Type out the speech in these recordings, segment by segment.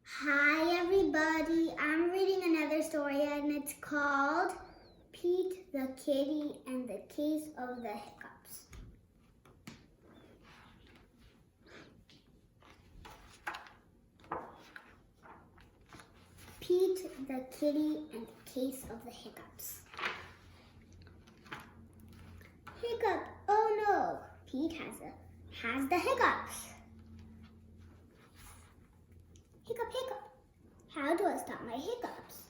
Hi everybody, I'm reading another story and it's called Pete the Kitty and the Case of the Hiccups. Pete the Kitty and the Case of the Hiccups. Hiccup, oh no, Pete has the hiccups. Hiccup, hiccup. How do I stop my hiccups?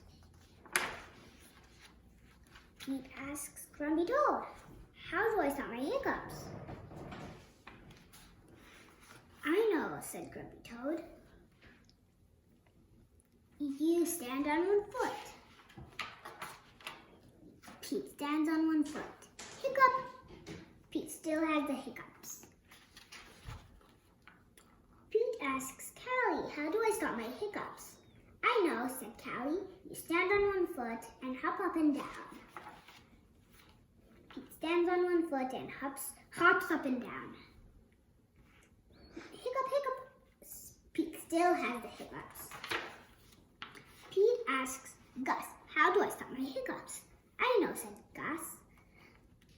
Pete asks Grumpy Toad. How do I stop my hiccups? I know, said Grumpy Toad. You stand on one foot. Pete stands on one foot. Hiccup. Pete still has the hiccups. Pete asks Callie, how do I stop my hiccups? I know, said Callie. You stand on one foot and hop up and down. Pete stands on one foot and hops up and down. Hiccup, hiccup. Pete still has the hiccups. Pete asks Gus, how do I stop my hiccups? I know, said Gus.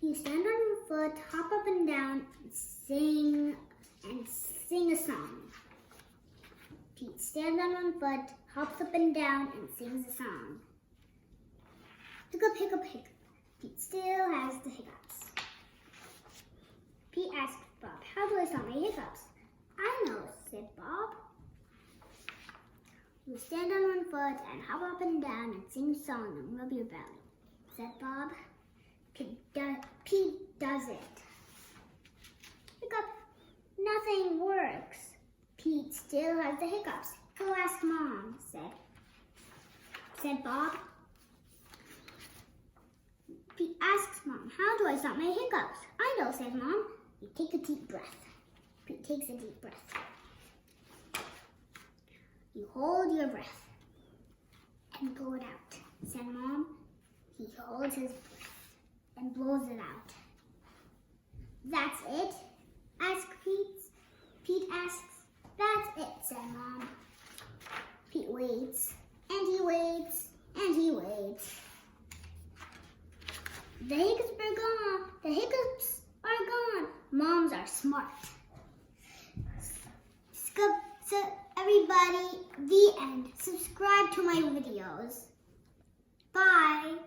You stand on one foot, hop up and down, and sing a song. Pete stands on one foot, hops up and down, and sings a song. Hiccup, hiccup, hiccup. Pete still has the hiccups. Pete asks Bob, how do I stop my hiccups? I know, said Bob. You stand on one foot and hop up and down and sing a song and rub your belly, said Bob. Pete does it. Hiccup, nothing works. Pete still has the hiccups. Go ask Mom, said Bob. Pete asks Mom, how do I stop my hiccups? I know, said Mom. You take a deep breath. Pete takes a deep breath. You hold your breath and blow it out, said Mom. He holds his breath and blows it out. That's it? Asked Pete. Pete asks. That's it, said Mom. Pete waits, and he waits, and he waits. The hiccups are gone. The hiccups are gone. Moms are smart. So everybody, the end. Subscribe to my videos. Bye.